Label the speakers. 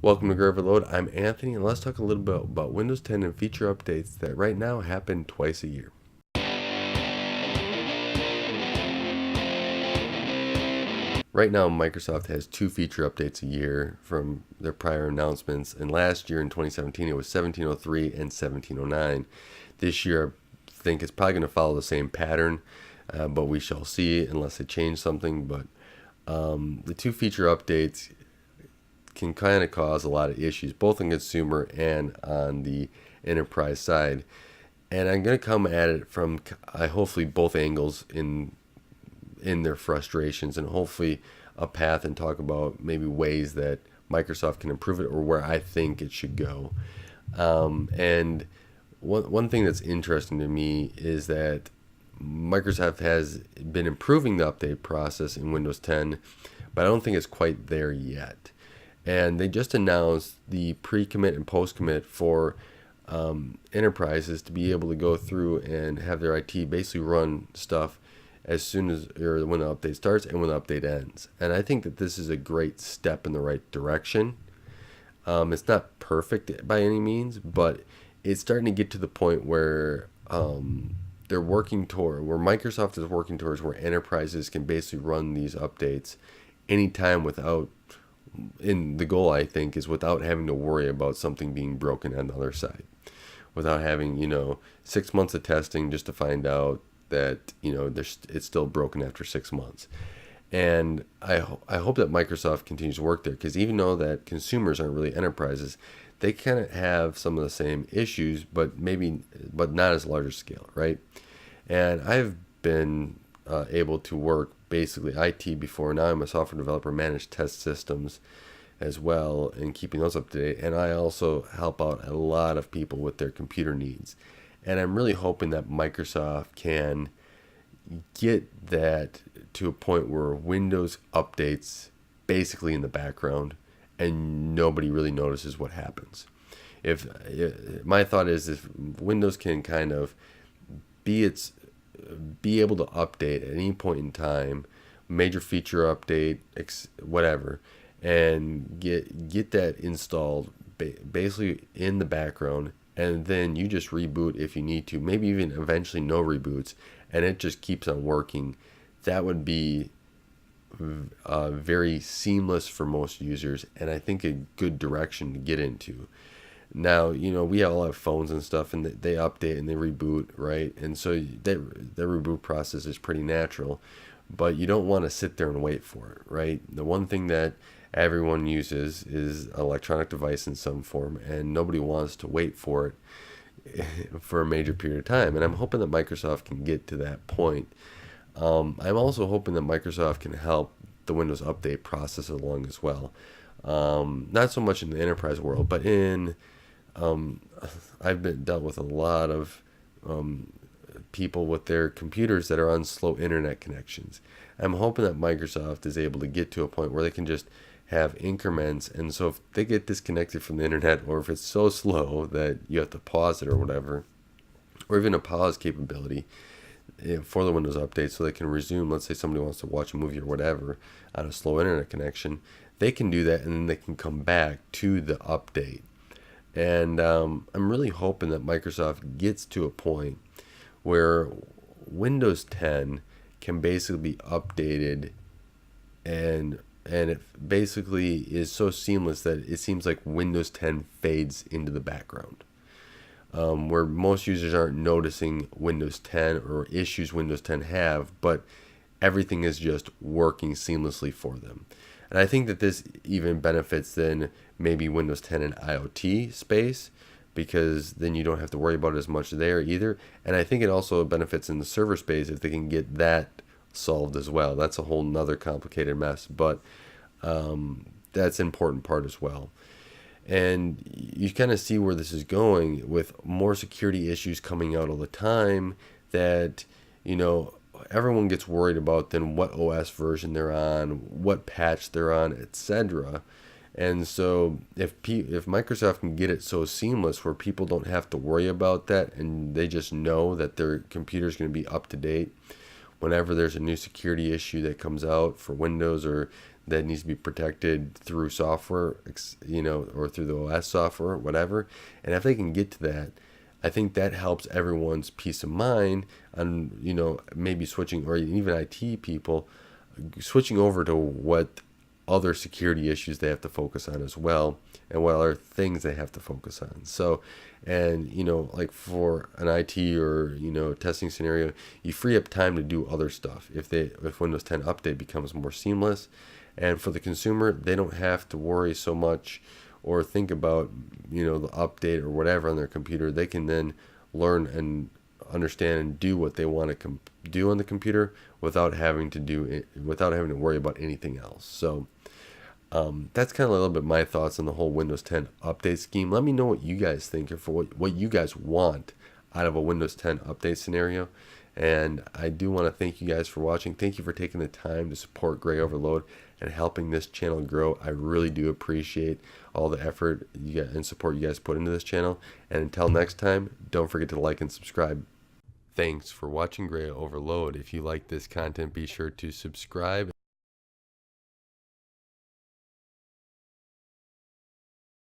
Speaker 1: Welcome to Graya Overload. I'm Anthony, and let's talk a little bit about Windows 10 and feature updates that right now happen twice a year. Right now, Microsoft has two feature updates a year from their prior announcements, and last year in 2017 it was 1703 and 1709. This year, I think it's probably going to follow the same pattern, but we shall see unless they change something. But the two feature updates can kind of cause a lot of issues, both in consumer and on the enterprise side. And I'm going to come at it from hopefully both angles in their frustrations, and hopefully a path, and talk about maybe ways that Microsoft can improve it or where I think it should go. And one thing that's interesting to me is that Microsoft has been improving the update process in Windows 10, but I don't think it's quite there yet. And they just announced the pre-commit and post-commit for enterprises to be able to go through and have their IT basically run stuff as soon as, or when the update starts and when the update ends. And I think that this is a great step in the right direction. It's not perfect by any means, but it's starting to get to the point where they're working toward, where Microsoft is working towards, where enterprises can basically run these updates anytime without, and the goal, I think, is without having to worry about something being broken on the other side, without having 6 months of testing just to find out that it's still broken after 6 months. And I hope that Microsoft continues to work there, because even though that consumers aren't really enterprises, they kind of have some of the same issues, but not as large a scale, right? And I've been able to work basically IT before. Now I'm a software developer, manage test systems as well, and keeping those up to date. And I also help out a lot of people with their computer needs. And I'm really hoping that Microsoft can get that to a point where Windows updates basically in the background and nobody really notices what happens. If my thought is, if Windows can kind of be able to update at any point in time, major feature update, whatever, and get that installed basically in the background, and then you just reboot if you need to, maybe even eventually no reboots, and it just keeps on working, that would be very seamless for most users, and I think a good direction to get into. Now, we all have phones and stuff, and they update and they reboot, right? And so the reboot process is pretty natural, but you don't want to sit there and wait for it, right? The one thing that everyone uses is an electronic device in some form, and nobody wants to wait for it for a major period of time. And I'm hoping that Microsoft can get to that point. I'm also hoping that Microsoft can help the Windows update process along as well. Not so much in the enterprise world, but I've dealt with a lot of people with their computers that are on slow internet connections. I'm hoping that Microsoft is able to get to a point where they can just have increments, and so if they get disconnected from the internet, or if it's so slow that you have to pause it or whatever, or even a pause capability for the Windows update so they can resume. Let's say somebody wants to watch a movie or whatever on a slow internet connection, they can do that, and then they can come back to the update. And I'm really hoping that Microsoft gets to a point where Windows 10 can basically be updated, and it basically is so seamless that it seems like Windows 10 fades into the background, where most users aren't noticing Windows 10 or issues Windows 10 have, but everything is just working seamlessly for them. And I think that this even benefits then maybe Windows 10 and IoT space, because then you don't have to worry about it as much there either. And I think it also benefits in the server space if they can get that solved as well. That's a whole nother complicated mess, but that's an important part as well. And you kind of see where this is going with more security issues coming out all the time, that everyone gets worried about then what OS version they're on, what patch they're on, etc. And so if Microsoft can get it so seamless where people don't have to worry about that, and they just know that their computer is going to be up to date whenever there's a new security issue that comes out for Windows, or that needs to be protected through software, or through the OS software, whatever. And if they can get to that, I think that helps everyone's peace of mind on, maybe switching, or even IT people switching over to what other security issues they have to focus on as well, and what other things they have to focus on. So, and like for an IT or testing scenario, you free up time to do other stuff if Windows 10 update becomes more seamless. And for the consumer, they don't have to worry so much or think about the update or whatever on their computer. They can then learn and understand and do what they want to do on the computer without having to worry about anything else. So that's kind of a little bit my thoughts on the whole Windows 10 update scheme. Let me know what you guys think, or for what you guys want out of a Windows 10 update scenario. And I do want to thank you guys for watching. Thank you for taking the time to support Graya Overload and helping this channel grow. I really do appreciate all the effort and support you guys put into this channel. And until next time, don't forget to like and subscribe. Thanks for watching Graya Overload. If you like this content, be sure to subscribe.